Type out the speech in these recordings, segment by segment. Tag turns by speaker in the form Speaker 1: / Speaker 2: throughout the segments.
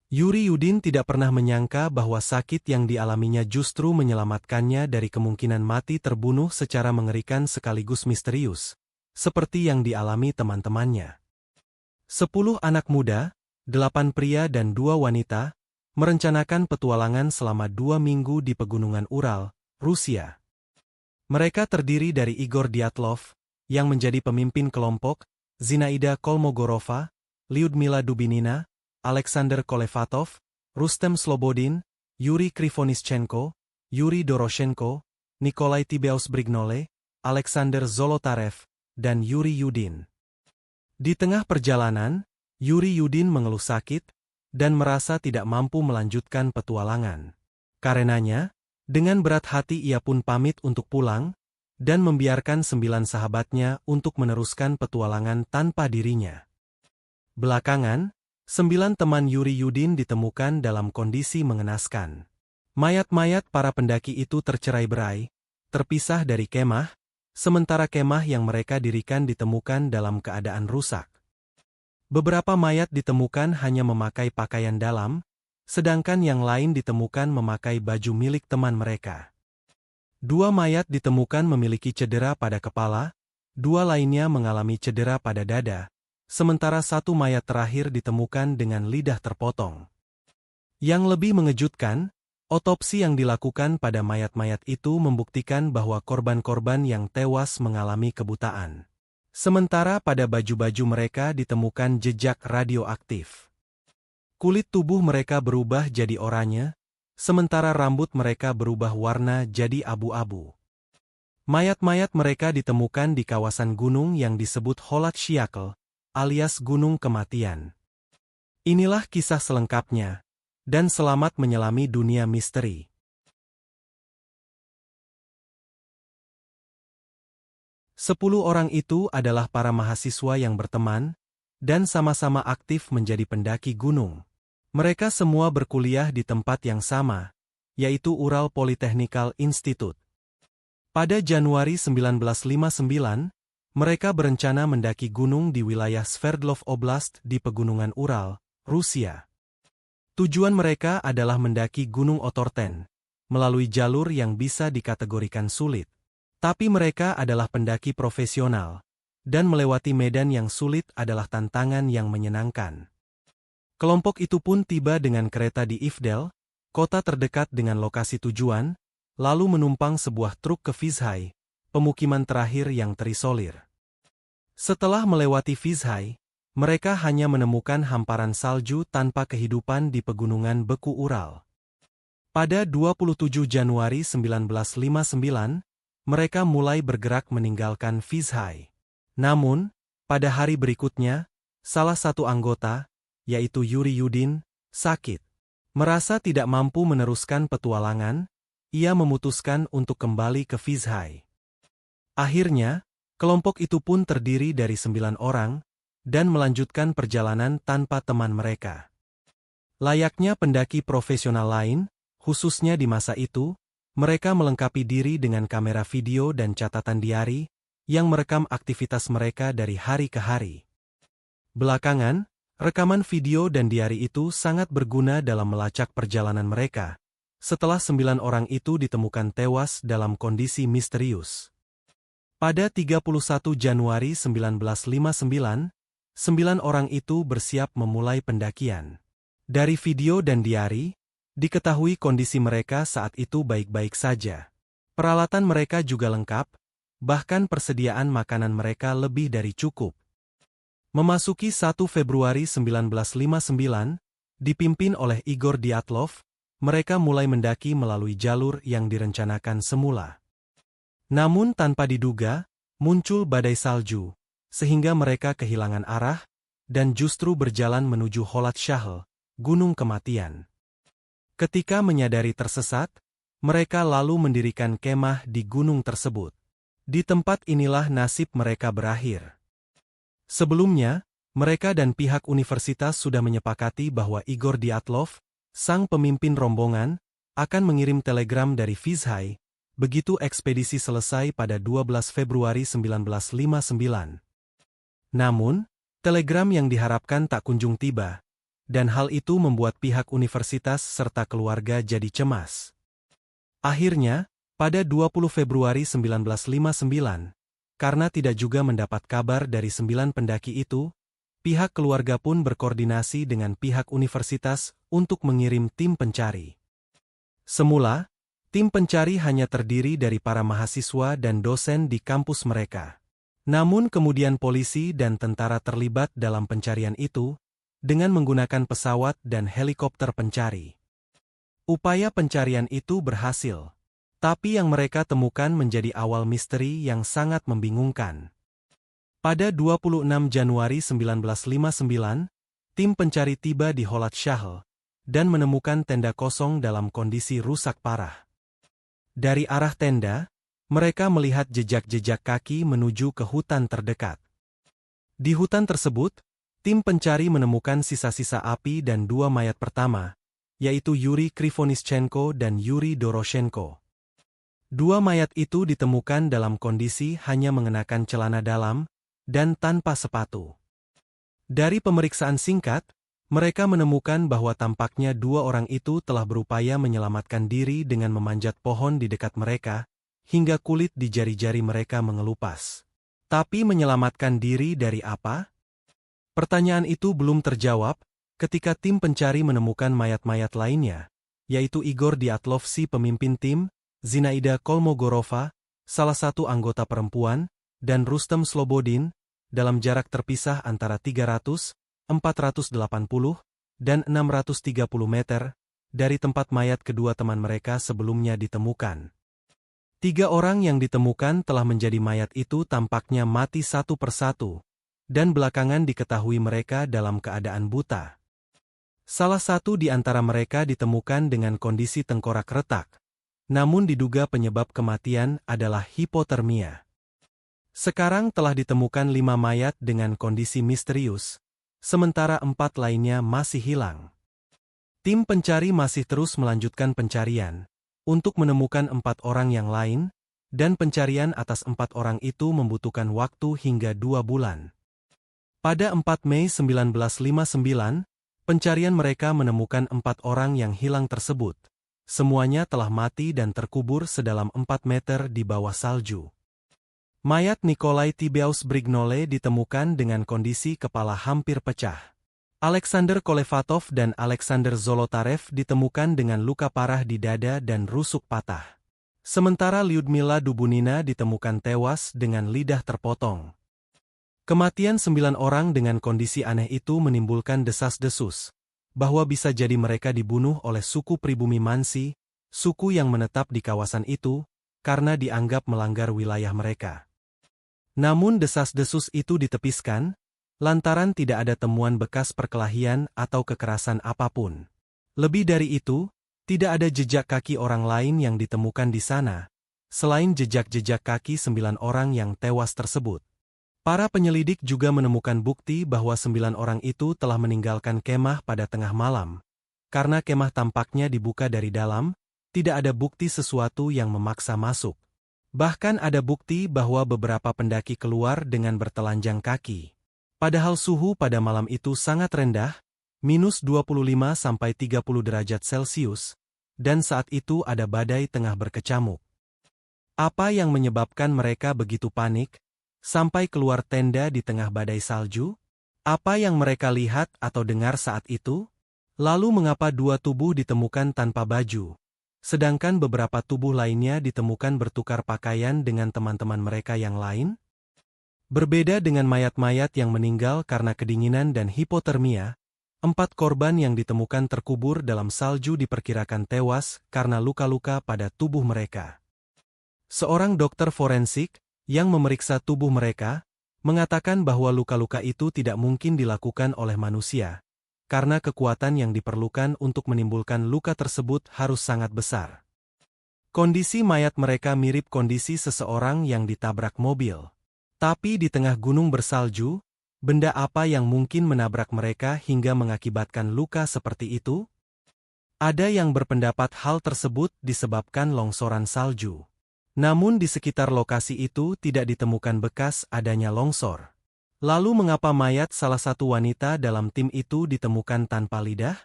Speaker 1: Yuri Yudin tidak pernah menyangka bahwa sakit yang dialaminya justru menyelamatkannya dari kemungkinan mati terbunuh secara mengerikan sekaligus misterius, seperti yang dialami teman-temannya. 10 anak muda, 8 pria dan 2 wanita, merencanakan petualangan selama 2 minggu di pegunungan Ural, Rusia. Mereka terdiri dari Igor Dyatlov, yang menjadi pemimpin kelompok, Zinaida Kolmogorova, Lyudmila Dubinina, Alexander Kolevatov, Rustem Slobodin, Yuri Krivonischenko, Yuri Doroshenko, Nikolai Tibeus-Brignole, Alexander Zolotarev, dan Yuri Yudin. Di tengah perjalanan, Yuri Yudin mengeluh sakit, dan merasa tidak mampu melanjutkan petualangan. Karenanya, dengan berat hati ia pun pamit untuk pulang, dan membiarkan 9 sahabatnya untuk meneruskan petualangan tanpa dirinya. Belakangan, 9 teman Yuri Yudin ditemukan dalam kondisi mengenaskan. Mayat-mayat para pendaki itu tercerai-berai, terpisah dari kemah, sementara kemah yang mereka dirikan ditemukan dalam keadaan rusak. Beberapa mayat ditemukan hanya memakai pakaian dalam, sedangkan yang lain ditemukan memakai baju milik teman mereka. 2 mayat ditemukan memiliki cedera pada kepala, 2 lainnya mengalami cedera pada dada, sementara 1 mayat terakhir ditemukan dengan lidah terpotong. Yang lebih mengejutkan, otopsi yang dilakukan pada mayat-mayat itu membuktikan bahwa korban-korban yang tewas mengalami kebutaan. Sementara pada baju-baju mereka ditemukan jejak radioaktif. Kulit tubuh mereka berubah jadi oranye, sementara rambut mereka berubah warna jadi abu-abu. Mayat-mayat mereka ditemukan di kawasan gunung yang disebut Holat Shiakl, alias Gunung Kematian. Inilah kisah selengkapnya, dan selamat menyelami dunia misteri. 10 orang itu adalah para mahasiswa yang berteman, dan sama-sama aktif menjadi pendaki gunung. Mereka semua berkuliah di tempat yang sama, yaitu Ural Polytechnical Institute. Pada Januari 1959, mereka berencana mendaki gunung di wilayah Sverdlov Oblast di Pegunungan Ural, Rusia. Tujuan mereka adalah mendaki Gunung Otorten, melalui jalur yang bisa dikategorikan sulit. Tapi mereka adalah pendaki profesional, dan melewati medan yang sulit adalah tantangan yang menyenangkan. Kelompok itu pun tiba dengan kereta di Ivdel, kota terdekat dengan lokasi tujuan, lalu menumpang sebuah truk ke Vizhai, pemukiman terakhir yang terisolir. Setelah melewati Vizhai, mereka hanya menemukan hamparan salju tanpa kehidupan di pegunungan beku Ural. Pada 27 Januari 1959, mereka mulai bergerak meninggalkan Vizhai. Namun, pada hari berikutnya, salah satu anggota, yaitu Yuri Yudin, sakit. Merasa tidak mampu meneruskan petualangan, ia memutuskan untuk kembali ke Vizhai. Akhirnya, kelompok itu pun terdiri dari 9 orang, dan melanjutkan perjalanan tanpa teman mereka. Layaknya pendaki profesional lain, khususnya di masa itu, mereka melengkapi diri dengan kamera video dan catatan diari, yang merekam aktivitas mereka dari hari ke hari. Belakangan, rekaman video dan diari itu sangat berguna dalam melacak perjalanan mereka, setelah 9 orang itu ditemukan tewas dalam kondisi misterius. Pada 31 Januari 1959, 9 orang itu bersiap memulai pendakian. Dari video dan diari, diketahui kondisi mereka saat itu baik-baik saja. Peralatan mereka juga lengkap, bahkan persediaan makanan mereka lebih dari cukup. Memasuki 1 Februari 1959, dipimpin oleh Igor Dyatlov, mereka mulai mendaki melalui jalur yang direncanakan semula. Namun tanpa diduga, muncul badai salju, sehingga mereka kehilangan arah, dan justru berjalan menuju Holat Shahl, Gunung Kematian. Ketika menyadari tersesat, mereka lalu mendirikan kemah di gunung tersebut. Di tempat inilah nasib mereka berakhir. Sebelumnya, mereka dan pihak universitas sudah menyepakati bahwa Igor Dyatlov, sang pemimpin rombongan, akan mengirim telegram dari Vizhai, begitu ekspedisi selesai pada 12 Februari 1959. Namun, telegram yang diharapkan tak kunjung tiba, dan hal itu membuat pihak universitas serta keluarga jadi cemas. Akhirnya, pada 20 Februari 1959, karena tidak juga mendapat kabar dari 9 pendaki itu, pihak keluarga pun berkoordinasi dengan pihak universitas untuk mengirim tim pencari. Semula, tim pencari hanya terdiri dari para mahasiswa dan dosen di kampus mereka. Namun kemudian polisi dan tentara terlibat dalam pencarian itu, dengan menggunakan pesawat dan helikopter pencari. Upaya pencarian itu berhasil. Tapi yang mereka temukan menjadi awal misteri yang sangat membingungkan. Pada 26 Januari 1959, tim pencari tiba di Holat Shahl dan menemukan tenda kosong dalam kondisi rusak parah. Dari arah tenda, mereka melihat jejak-jejak kaki menuju ke hutan terdekat. Di hutan tersebut, tim pencari menemukan sisa-sisa api dan 2 mayat pertama, yaitu Yuri Krivonischenko dan Yuri Doroshenko. 2 mayat itu ditemukan dalam kondisi hanya mengenakan celana dalam dan tanpa sepatu. Dari pemeriksaan singkat, mereka menemukan bahwa tampaknya 2 orang itu telah berupaya menyelamatkan diri dengan memanjat pohon di dekat mereka, hingga kulit di jari-jari mereka mengelupas. Tapi menyelamatkan diri dari apa? Pertanyaan itu belum terjawab ketika tim pencari menemukan mayat-mayat lainnya, yaitu Igor Dyatlov si pemimpin tim, Zinaida Kolmogorova, salah satu anggota perempuan, dan Rustem Slobodin, dalam jarak terpisah antara 300, 480, dan 630 meter, dari tempat mayat kedua teman mereka sebelumnya ditemukan. 3 orang yang ditemukan telah menjadi mayat itu tampaknya mati satu persatu, dan belakangan diketahui mereka dalam keadaan buta. Salah satu di antara mereka ditemukan dengan kondisi tengkorak retak, namun diduga penyebab kematian adalah hipotermia. Sekarang telah ditemukan 5 mayat dengan kondisi misterius, sementara 4 lainnya masih hilang. Tim pencari masih terus melanjutkan pencarian, untuk menemukan 4 orang yang lain, dan pencarian atas 4 orang itu membutuhkan waktu hingga 2 bulan. Pada 4 Mei 1959, pencarian mereka menemukan 4 orang yang hilang tersebut. Semuanya telah mati dan terkubur sedalam 4 meter di bawah salju. Mayat Nikolai Tibeus Brignole ditemukan dengan kondisi kepala hampir pecah. Alexander Kolevatov dan Alexander Zolotarev ditemukan dengan luka parah di dada dan rusuk patah. Sementara Lyudmila Dubunina ditemukan tewas dengan lidah terpotong. Kematian 9 orang dengan kondisi aneh itu menimbulkan desas-desus bahwa bisa jadi mereka dibunuh oleh suku pribumi Mansi, suku yang menetap di kawasan itu, karena dianggap melanggar wilayah mereka. Namun desas-desus itu ditepiskan, lantaran tidak ada temuan bekas perkelahian atau kekerasan apapun. Lebih dari itu, tidak ada jejak kaki orang lain yang ditemukan di sana, selain jejak-jejak kaki 9 orang yang tewas tersebut. Para penyelidik juga menemukan bukti bahwa 9 orang itu telah meninggalkan kemah pada tengah malam. Karena kemah tampaknya dibuka dari dalam, tidak ada bukti sesuatu yang memaksa masuk. Bahkan ada bukti bahwa beberapa pendaki keluar dengan bertelanjang kaki. Padahal suhu pada malam itu sangat rendah, minus 25–30 derajat Celcius, dan saat itu ada badai tengah berkecamuk. Apa yang menyebabkan mereka begitu panik? Sampai keluar tenda di tengah badai salju? Apa yang mereka lihat atau dengar saat itu? Lalu mengapa 2 tubuh ditemukan tanpa baju, sedangkan beberapa tubuh lainnya ditemukan bertukar pakaian dengan teman-teman mereka yang lain? Berbeda dengan mayat-mayat yang meninggal karena kedinginan dan hipotermia, 4 korban yang ditemukan terkubur dalam salju diperkirakan tewas karena luka-luka pada tubuh mereka. Seorang dokter forensik yang memeriksa tubuh mereka, mengatakan bahwa luka-luka itu tidak mungkin dilakukan oleh manusia, karena kekuatan yang diperlukan untuk menimbulkan luka tersebut harus sangat besar. Kondisi mayat mereka mirip kondisi seseorang yang ditabrak mobil. Tapi di tengah gunung bersalju, benda apa yang mungkin menabrak mereka hingga mengakibatkan luka seperti itu? Ada yang berpendapat hal tersebut disebabkan longsoran salju. Namun di sekitar lokasi itu tidak ditemukan bekas adanya longsor. Lalu mengapa mayat salah satu wanita dalam tim itu ditemukan tanpa lidah?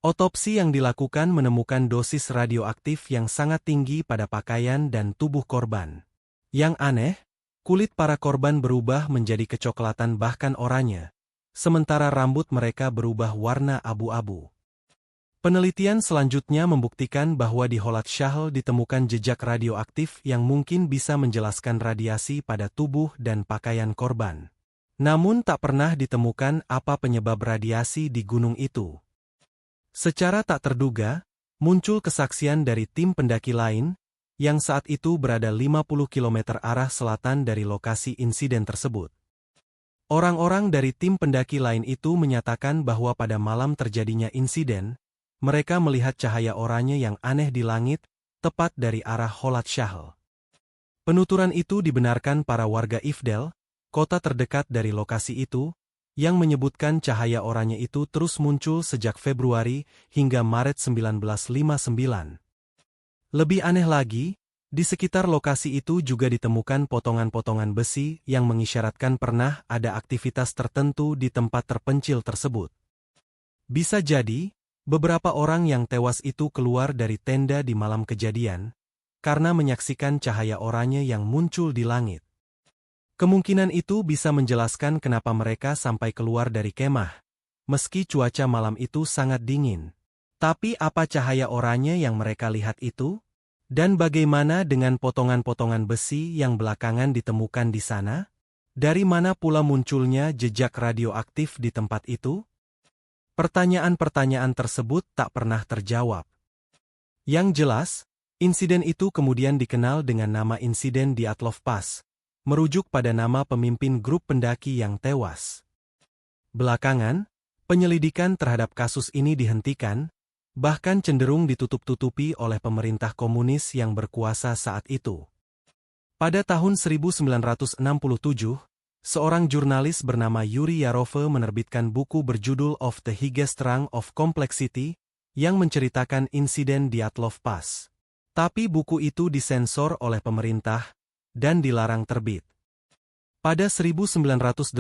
Speaker 1: Otopsi yang dilakukan menemukan dosis radioaktif yang sangat tinggi pada pakaian dan tubuh korban. Yang aneh, kulit para korban berubah menjadi kecoklatan bahkan oranye, sementara rambut mereka berubah warna abu-abu. Penelitian selanjutnya membuktikan bahwa di Holat Shahl ditemukan jejak radioaktif yang mungkin bisa menjelaskan radiasi pada tubuh dan pakaian korban. Namun tak pernah ditemukan apa penyebab radiasi di gunung itu. Secara tak terduga, muncul kesaksian dari tim pendaki lain, yang saat itu berada 50 km arah selatan dari lokasi insiden tersebut. Orang-orang dari tim pendaki lain itu menyatakan bahwa pada malam terjadinya insiden, mereka melihat cahaya oranye yang aneh di langit, tepat dari arah Holat Shahl. Penuturan itu dibenarkan para warga Ifdel, kota terdekat dari lokasi itu, yang menyebutkan cahaya oranye itu terus muncul sejak Februari hingga Maret 1959. Lebih aneh lagi, di sekitar lokasi itu juga ditemukan potongan-potongan besi yang mengisyaratkan pernah ada aktivitas tertentu di tempat terpencil tersebut. Bisa jadi, beberapa orang yang tewas itu keluar dari tenda di malam kejadian, karena menyaksikan cahaya oranye yang muncul di langit. Kemungkinan itu bisa menjelaskan kenapa mereka sampai keluar dari kemah, meski cuaca malam itu sangat dingin. Tapi apa cahaya oranye yang mereka lihat itu? Dan bagaimana dengan potongan-potongan besi yang belakangan ditemukan di sana? Dari mana pula munculnya jejak radioaktif di tempat itu? Pertanyaan-pertanyaan tersebut tak pernah terjawab. Yang jelas, insiden itu kemudian dikenal dengan nama insiden Dyatlov Pass, merujuk pada nama pemimpin grup pendaki yang tewas. Belakangan, penyelidikan terhadap kasus ini dihentikan, bahkan cenderung ditutup-tutupi oleh pemerintah komunis yang berkuasa saat itu. Pada tahun 1967, seorang jurnalis bernama Yuri Yarove menerbitkan buku berjudul Of the Highest Rank of Complexity, yang menceritakan insiden Dyatlov Pass. Tapi buku itu disensor oleh pemerintah, dan dilarang terbit. Pada 1980,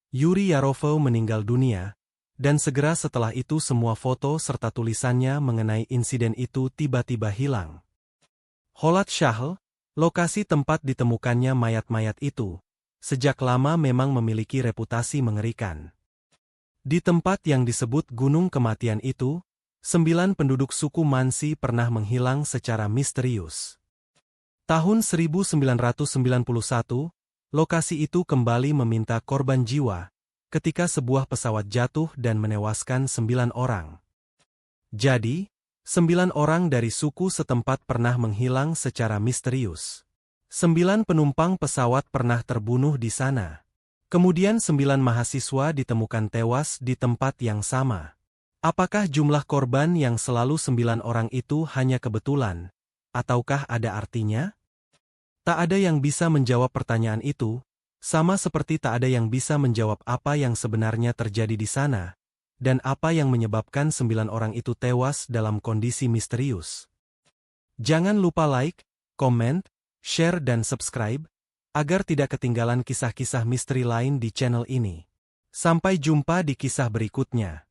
Speaker 1: Yuri Yarove meninggal dunia, dan segera setelah itu semua foto serta tulisannya mengenai insiden itu tiba-tiba hilang. Holat Shahl, lokasi tempat ditemukannya mayat-mayat itu, sejak lama memang memiliki reputasi mengerikan. Di tempat yang disebut Gunung Kematian itu, 9 penduduk suku Mansi pernah menghilang secara misterius. Tahun 1991, lokasi itu kembali meminta korban jiwa, ketika sebuah pesawat jatuh dan menewaskan 9 orang. Jadi, 9 orang dari suku setempat pernah menghilang secara misterius. 9 penumpang pesawat pernah terbunuh di sana. Kemudian 9 mahasiswa ditemukan tewas di tempat yang sama. Apakah jumlah korban yang selalu 9 orang itu hanya kebetulan? Ataukah ada artinya? Tak ada yang bisa menjawab pertanyaan itu, sama seperti tak ada yang bisa menjawab apa yang sebenarnya terjadi di sana, dan apa yang menyebabkan 9 orang itu tewas dalam kondisi misterius. Jangan lupa like, komen, share dan subscribe, agar tidak ketinggalan kisah-kisah misteri lain di channel ini. Sampai jumpa di kisah berikutnya.